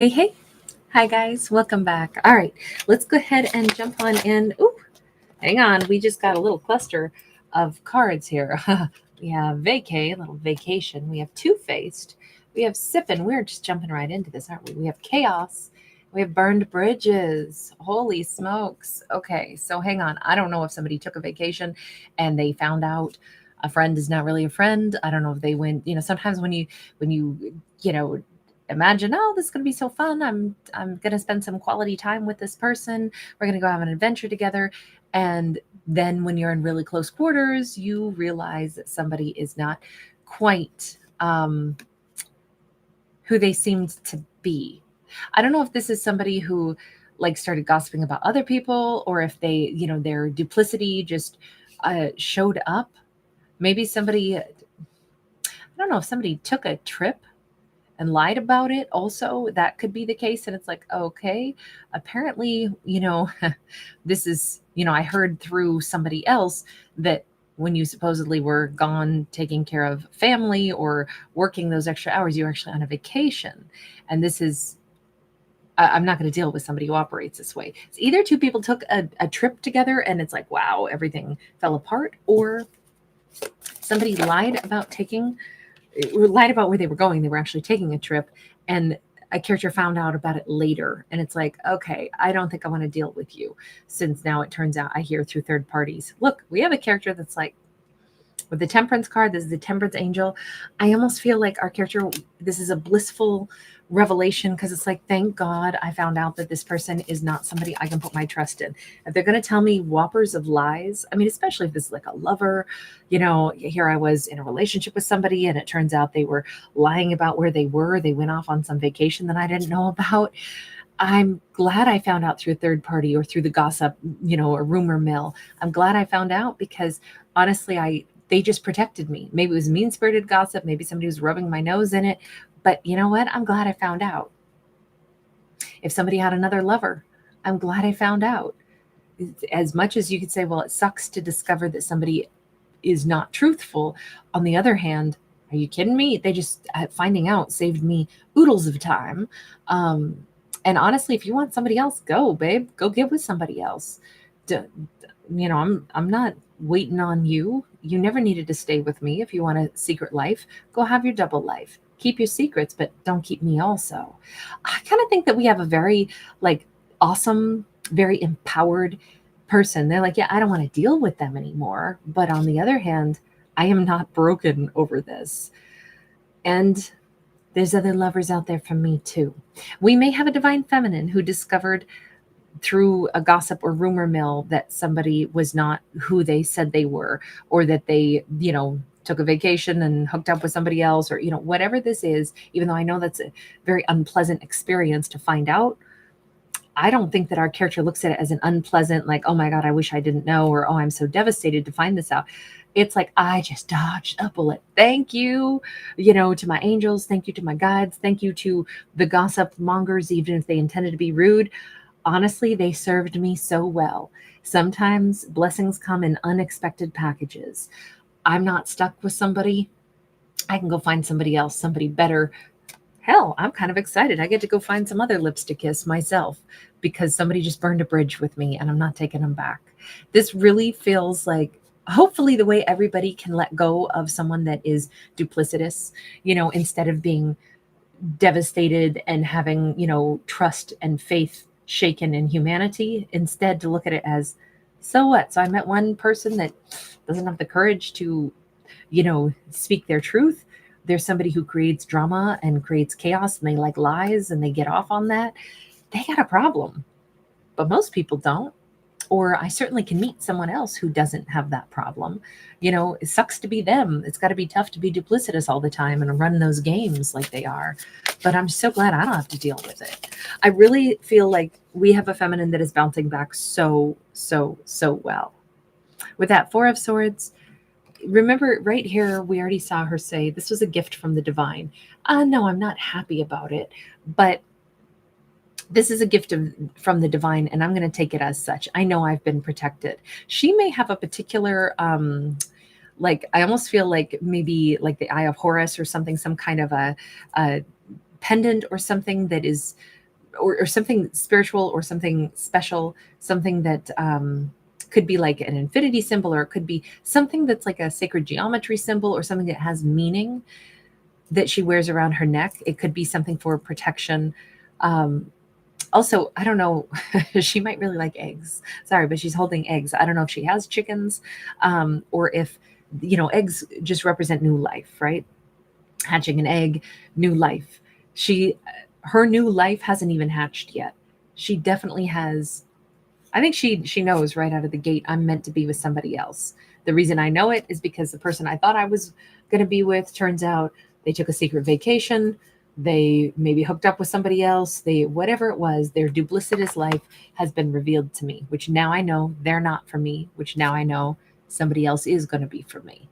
Hey, hey. Hi, guys. Welcome back. All right, let's go ahead and jump on in. Ooh, hang on. We just got a little cluster of cards here. We have vacay, a little vacation. We have two-faced. We have sipping. We're just jumping right into this, aren't we? We have chaos. We have burned bridges. Holy smokes. Okay, so hang on. I don't know if somebody took a vacation and they found out a friend is not really a friend. I don't know if they went, sometimes when you imagine, oh, this is going to be so fun. I'm going to spend some quality time with this person. We're going to go have an adventure together. And then when you're in really close quarters, you realize that somebody is not quite who they seemed to be. I don't know if this is somebody who like started gossiping about other people, or if their duplicity just showed up. Maybe somebody, I don't know, if somebody took a trip and lied about it also. That could be the case. And it's like, okay, apparently, this is, I heard through somebody else that when you supposedly were gone taking care of family or working those extra hours, you were actually on a vacation. And this is, I'm not going to deal with somebody who operates this way. It's either two people took a trip together and it's like, wow, everything fell apart, or somebody lied about lied about where they were going. They were actually taking a trip, and a character found out about it later. And it's like, okay, I don't think I want to deal with you, since now it turns out I hear through third parties. Look, we have a character that's like, with the temperance card, this is the temperance angel. I almost feel like our character, this is a blissful revelation, because it's like, thank God I found out that this person is not somebody I can put my trust in. If they're going to tell me whoppers of lies, I mean, especially if this is like a lover, here I was in a relationship with somebody and it turns out they were lying about where they were. They went off on some vacation that I didn't know about. I'm glad I found out through a third party or through the gossip, a rumor mill. I'm glad I found out, because honestly, they just protected me. Maybe it was mean-spirited gossip, maybe somebody was rubbing my nose in it, but you know what? I'm glad I found out. If somebody had another lover, I'm glad I found out. As much as you could say, well, it sucks to discover that somebody is not truthful, on the other hand, are you kidding me? They just finding out saved me oodles of time. And honestly, if you want somebody else, go, babe, go get with somebody else. D- I'm not waiting on you. You never needed to stay with me. If you want a secret life, go have your double life. Keep your secrets, but don't keep me also. I kind of think that we have a very like awesome, very empowered person. They're like, yeah, I don't want to deal with them anymore. But on the other hand, I am not broken over this. And there's other lovers out there for me too. We may have a divine feminine who discovered through a gossip or rumor mill that somebody was not who they said they were, or that they, took a vacation and hooked up with somebody else, or, whatever this is, even though I know that's a very unpleasant experience to find out. I don't think that our character looks at it as an unpleasant, like, oh my God, I wish I didn't know, or oh, I'm so devastated to find this out. It's like, I just dodged a bullet. Thank you, to my angels. Thank you to my guides. Thank you to the gossip mongers, even if they intended to be rude. Honestly, they served me so well. Sometimes blessings come in unexpected packages. I'm not stuck with somebody. I can go find somebody else, somebody better. Hell, I'm kind of excited. I get to go find some other lips to kiss myself, because somebody just burned a bridge with me and I'm not taking them back. This really feels like, hopefully, the way everybody can let go of someone that is duplicitous, instead of being devastated and having, trust and faith shaken in humanity, instead to look at it as, so what? So I met one person that doesn't have the courage to, speak their truth. There's somebody who creates drama and creates chaos, and they like lies and they get off on that. They got a problem, but most people don't. Or I certainly can meet someone else who doesn't have that problem. It sucks to be them. It's got to be tough to be duplicitous all the time and run those games like they are. But I'm so glad I don't have to deal with it. I really feel like we have a feminine that is bouncing back so, so, so well. With that Four of Swords, remember right here, we already saw her say, this was a gift from the divine. No, I'm not happy about it, but this is a gift from the divine, and I'm going to take it as such. I know I've been protected. She may have a particular, like, I almost feel like maybe like the Eye of Horus or something, some kind of a pendant or something that is, or something spiritual or something special, something that could be like an infinity symbol, or it could be something that's like a sacred geometry symbol or something that has meaning that she wears around her neck. It could be something for protection. Also, I don't know, she might really like eggs. Sorry, but she's holding eggs. I don't know if she has chickens, or if, eggs just represent new life, right? Hatching an egg, new life. Her new life hasn't even hatched yet. She definitely has. I think she knows right out of the gate, I'm meant to be with somebody else. The reason I know it is because the person I thought I was going to be with, turns out they took a secret vacation. They maybe hooked up with somebody else. Whatever it was, their duplicitous life has been revealed to me, which now I know they're not for me, which now I know somebody else is going to be for me.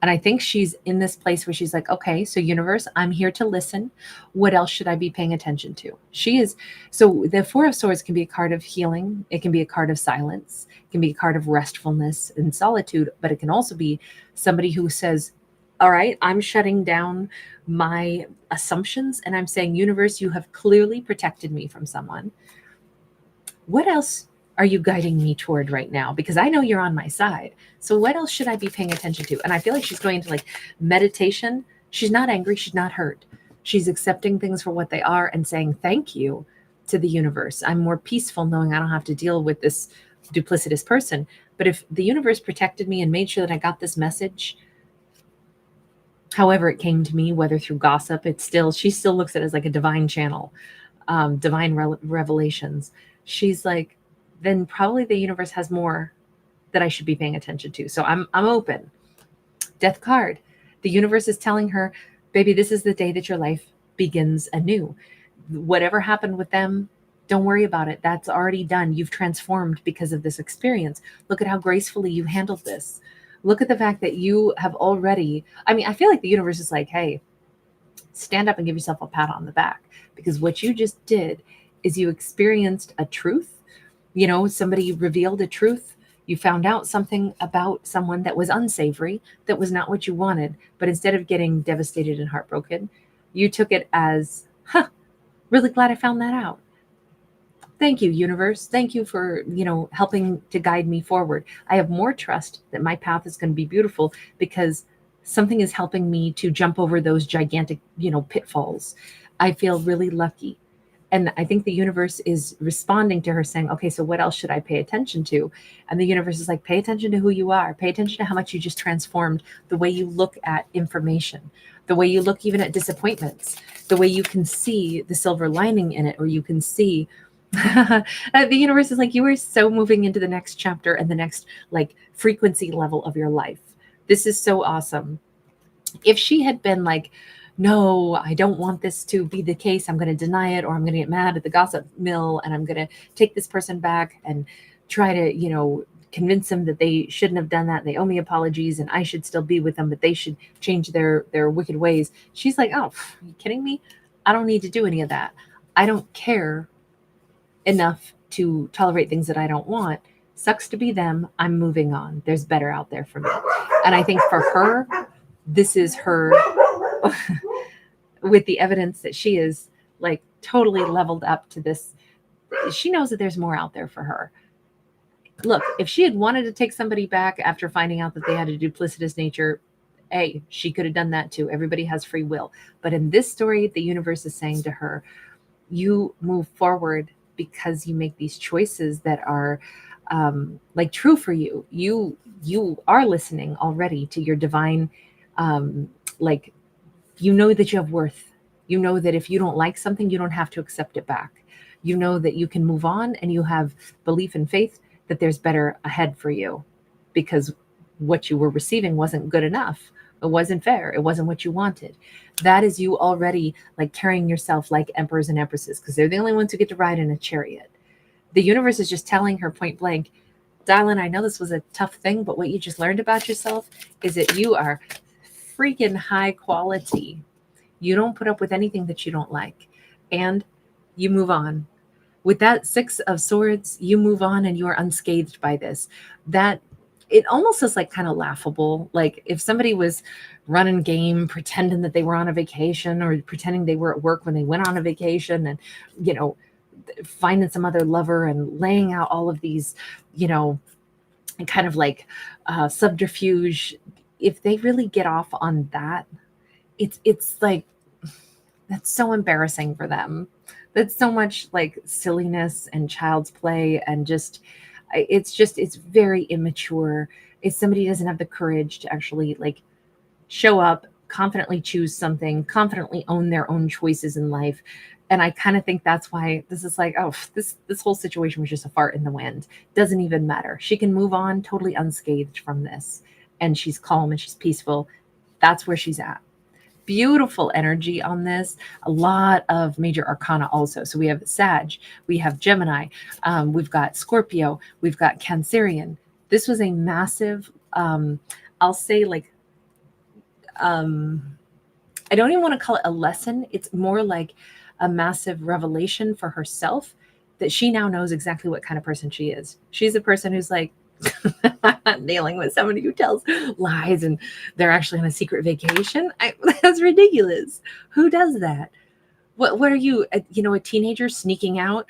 And I think she's in this place where she's like, okay, so universe, I'm here to listen. What else should I be paying attention to? She is. So the Four of Swords can be a card of healing. It can be a card of silence. It can be a card of restfulness and solitude, but it can also be somebody who says, all right, I'm shutting down my assumptions and I'm saying, universe, you have clearly protected me from someone. What else are you guiding me toward right now? Because I know you're on my side. So what else should I be paying attention to? And I feel like she's going into like meditation. She's not angry. She's not hurt. She's accepting things for what they are and saying thank you to the universe. I'm more peaceful knowing I don't have to deal with this duplicitous person. But if the universe protected me and made sure that I got this message, however it came to me, whether through gossip, she still looks at it as like a divine channel, divine revelations. She's like, then probably the universe has more that I should be paying attention to. So I'm open. Death card. The universe is telling her, baby, this is the day that your life begins anew. Whatever happened with them, don't worry about it. That's already done. You've transformed because of this experience. Look at how gracefully you handled this. Look at the fact that you have already, I feel like the universe is like, hey, stand up and give yourself a pat on the back, because what you just did is you experienced a truth. Somebody revealed a truth. You found out something about someone that was unsavory, that was not what you wanted. But instead of getting devastated and heartbroken, you took it as, really glad I found that out. Thank you, universe. Thank you for, helping to guide me forward. I have more trust that my path is going to be beautiful because something is helping me to jump over those gigantic, pitfalls. I feel really lucky. And I think the universe is responding to her saying, okay, so what else should I pay attention to? And the universe is like, pay attention to who you are. Pay attention to how much you just transformed the way you look at information, the way you look even at disappointments, the way you can see the silver lining in it, or you can see the universe is like, you are so moving into the next chapter and the next like frequency level of your life. This is so awesome. If she had been like, no, I don't want this to be the case, I'm going to deny it, or I'm going to get mad at the gossip mill and I'm going to take this person back and try to, convince them that they shouldn't have done that. They owe me apologies and I should still be with them, but they should change their wicked ways. She's like, oh, are you kidding me? I don't need to do any of that. I don't care enough to tolerate things that I don't want. Sucks to be them. I'm moving on. There's better out there for me. And I think for her, this is her with the evidence that she is like totally leveled up to this. She knows that there's more out there for her. Look, if she had wanted to take somebody back after finding out that they had a duplicitous nature, hey, she could have done that too. Everybody has free will. But in this story, the universe is saying to her, you move forward because you make these choices that are like true for you. You are listening already to your divine, like, you know that you have worth. You know that if you don't like something, you don't have to accept it back. You know that you can move on and you have belief and faith that there's better ahead for you, because what you were receiving wasn't good enough. It wasn't fair. It wasn't what you wanted. That is you already like carrying yourself like emperors and empresses, because they're the only ones who get to ride in a chariot. The universe is just telling her point blank, darling, I know this was a tough thing, but what you just learned about yourself is that you are freaking high quality. You don't put up with anything that you don't like, and you move on. With that Six of Swords, you move on and you are unscathed by this. That it almost is like kind of laughable. Like if somebody was running game, pretending that they were on a vacation, or pretending they were at work when they went on a vacation, and, you know, finding some other lover and laying out all of these, you know, kind of like subterfuge. If they really get off on that, it's like, that's so embarrassing for them. That's so much like silliness and child's play, and it's very immature. If somebody doesn't have the courage to actually like show up, confidently choose something, confidently own their own choices in life. And I kind of think that's why this is like, oh, this whole situation was just a fart in the wind. Doesn't even matter. She can move on totally unscathed from this. And she's calm and she's peaceful. That's where she's at. Beautiful energy on this. A lot of major arcana also. So we have Sag, we have Gemini, we've got Scorpio, we've got Cancerian. This was a massive, I'll say like, I don't even want to call it a lesson. It's more like a massive revelation for herself, that she now knows exactly what kind of person she is. She's a person who's like, I'm not dealing with somebody who tells lies and they're actually on a secret vacation. That's ridiculous. Who does that? What are you, a teenager sneaking out,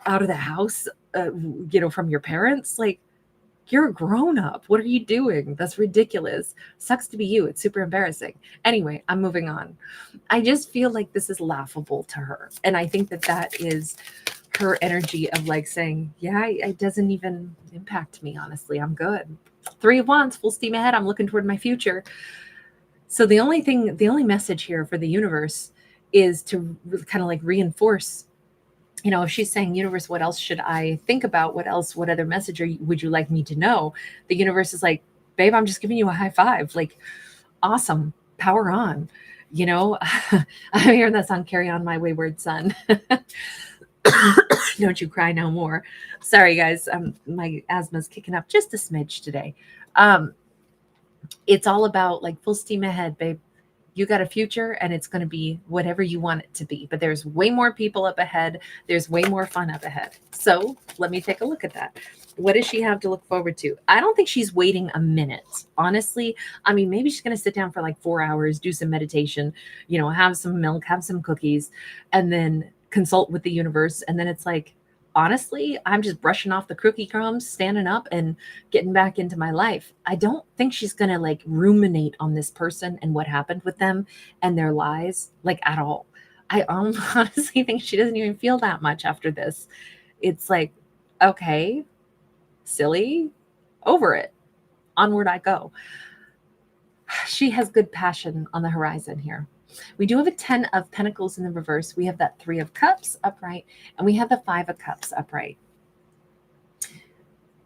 out of the house, from your parents? Like, you're a grown up. What are you doing? That's ridiculous. Sucks to be you. It's super embarrassing. Anyway, I'm moving on. I just feel like this is laughable to her. And I think that is her energy of like saying, yeah, it doesn't even impact me. Honestly, I'm good. 3 of Wands, full steam ahead. I'm looking toward my future. So the only message here for the universe is to kind of like reinforce, if she's saying, universe, what else should I think about? What other message would you like me to know? The universe is like, babe, I'm just giving you a high five. Like, awesome, power on. I'm hearing that song, Carry On My Wayward Son. Don't you cry no more. Sorry, guys. My asthma's kicking up just a smidge today. It's all about like full steam ahead, babe. You got a future and it's going to be whatever you want it to be. But there's way more people up ahead. There's way more fun up ahead. So let me take a look at that. What does she have to look forward to? I don't think she's waiting a minute. Honestly, I mean, maybe she's going to sit down for like 4 hours, do some meditation, have some milk, have some cookies, and then consult with the universe. And then it's like, honestly, I'm just brushing off the cookie crumbs, standing up and getting back into my life. I don't think she's going to like ruminate on this person and what happened with them and their lies, like at all. I honestly think she doesn't even feel that much after this. It's like, okay, silly, over it. Onward I go. She has good passion on the horizon here. We do have a 10 of Pentacles in the reverse. We have that 3 of Cups upright, and we have the 5 of Cups upright.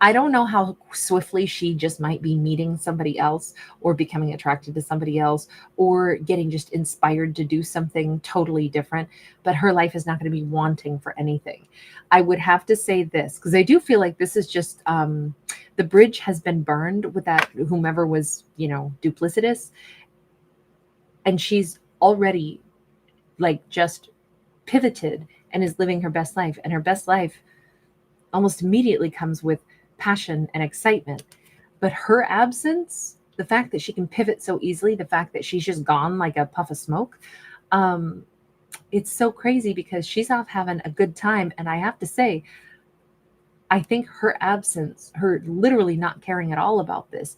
I don't know how swiftly she just might be meeting somebody else or becoming attracted to somebody else or getting just inspired to do something totally different, but her life is not going to be wanting for anything. I would have to say this, because I do feel like this is just the bridge has been burned with that whomever was, duplicitous, and she's already like just pivoted and is living her best life. And her best life almost immediately comes with passion and excitement. But her absence, the fact that she can pivot so easily, the fact that she's just gone like a puff of smoke, it's so crazy because she's off having a good time. And I have to say, I think her absence, her literally not caring at all about this,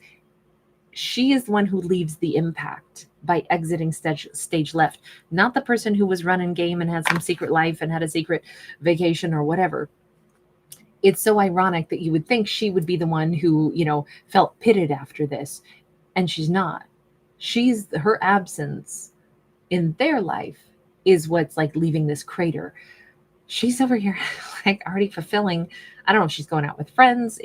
she is the one who leaves the impact by exiting stage left, not the person who was running game and had some secret life and had a secret vacation or whatever. It's so ironic that you would think she would be the one who, felt pitted after this, and she's not. Her absence in their life is what's like leaving this crater. She's over here like already fulfilling. I don't know if she's going out with friends,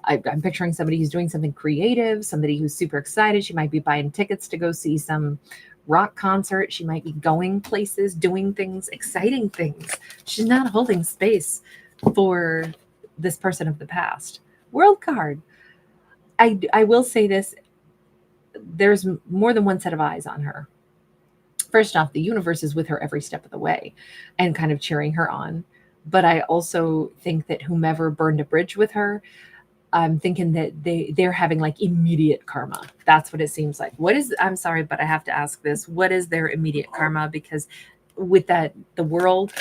I'm picturing somebody who's doing something creative, somebody who's super excited. She might be buying tickets to go see some rock concert. She might be going places, doing things, exciting things. She's not holding space for this person of the past. World card. I will say this. There's more than one set of eyes on her. First off, the universe is with her every step of the way and kind of cheering her on. But I also think that whomever burned a bridge with her, I'm thinking that they're having like immediate karma. That's what it seems like. What is, I'm sorry, but I have to ask this. What is their immediate karma? Because with that, the world,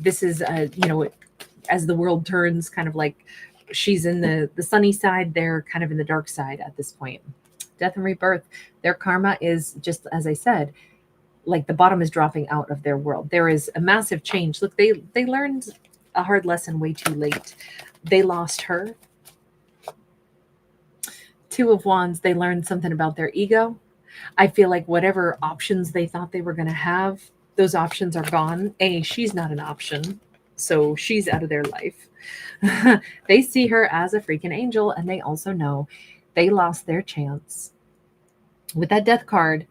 this is, as the world turns, kind of like she's in the sunny side, they're kind of in the dark side at this point. Death and rebirth. Their karma is just, as I said, like the bottom is dropping out of their world. There is a massive change. Look, they learned a hard lesson way too late. They lost her. Two of Wands, they learned something about their ego. I feel like whatever options they thought they were going to have, those options are gone. She's not an option, so she's out of their life. They see her as a freaking angel, and they also know they lost their chance. With that death card,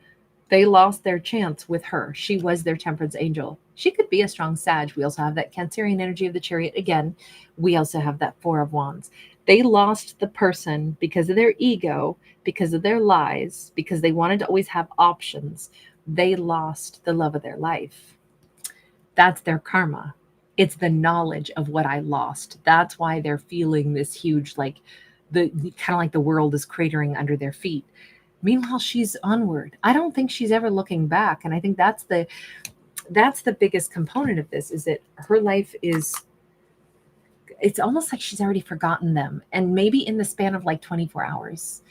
they lost their chance with her. She was their temperance angel. She could be a strong Sag. We also have that Cancerian energy of the Chariot again. We also have that Four of Wands. They lost the person because of their ego, because of their lies, because they wanted to always have options. They lost the love of their life. That's their karma. It's the knowledge of what I lost. That's why they're feeling this huge, like the kind of like the world is cratering under their feet. Meanwhile, she's onward. I don't think she's ever looking back. And I think that's the biggest component of this, is that her life is, it's almost like she's already forgotten them. And maybe in the span of like 24 hours.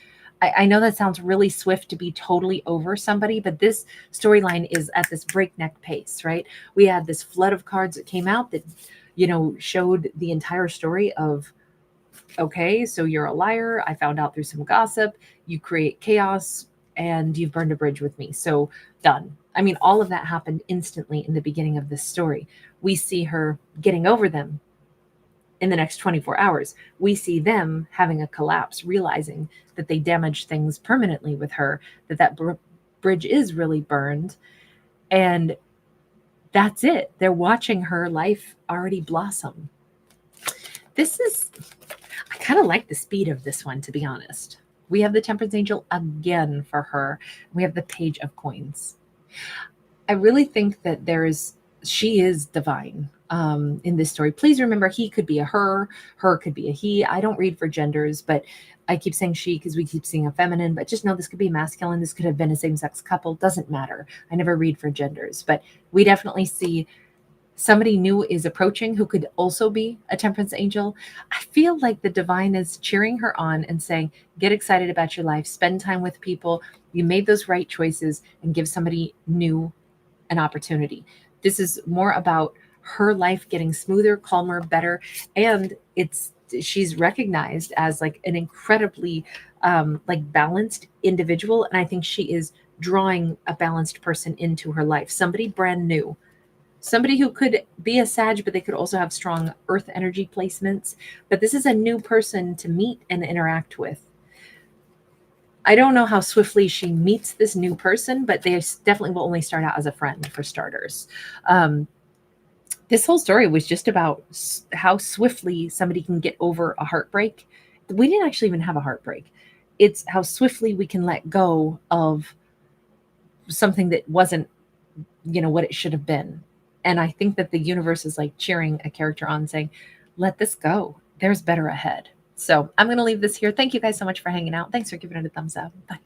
I know that sounds really swift to be totally over somebody, but this storyline is at this breakneck pace, right? We had this flood of cards that came out that, showed the entire story of, okay, so you're a liar. I found out through some gossip. You create chaos and you've burned a bridge with me. So done. I mean, all of that happened instantly in the beginning of this story. We see her getting over them in the next 24 hours. We see them having a collapse, realizing that they damaged things permanently with her, that bridge is really burned. And that's it. They're watching her life already blossom. I kind of like the speed of this one, to be honest. We have the Temperance Angel again for her. We have the Page of Coins. I really think that she is divine in this story. Please remember, he could be a her could be a he. I don't read for genders, but I keep saying she because we keep seeing a feminine, but just know this could be masculine. This could have been a same-sex couple. Doesn't matter. I never read for genders, but we definitely see somebody new is approaching who could also be a temperance angel. I feel like the divine is cheering her on and saying, get excited about your life, spend time with people. You made those right choices, and give somebody new an opportunity. This is more about her life getting smoother, calmer, better. And she's recognized as like an incredibly like balanced individual. And I think she is drawing a balanced person into her life. Somebody brand new. Somebody who could be a Sag, but they could also have strong earth energy placements. But this is a new person to meet and interact with. I don't know how swiftly she meets this new person, but they definitely will only start out as a friend, for starters. This whole story was just about how swiftly somebody can get over a heartbreak. We didn't actually even have a heartbreak. It's how swiftly we can let go of something that wasn't, what it should have been. And I think that the universe is like cheering a character on, saying, let this go. There's better ahead. So I'm going to leave this here. Thank you guys so much for hanging out. Thanks for giving it a thumbs up. Bye.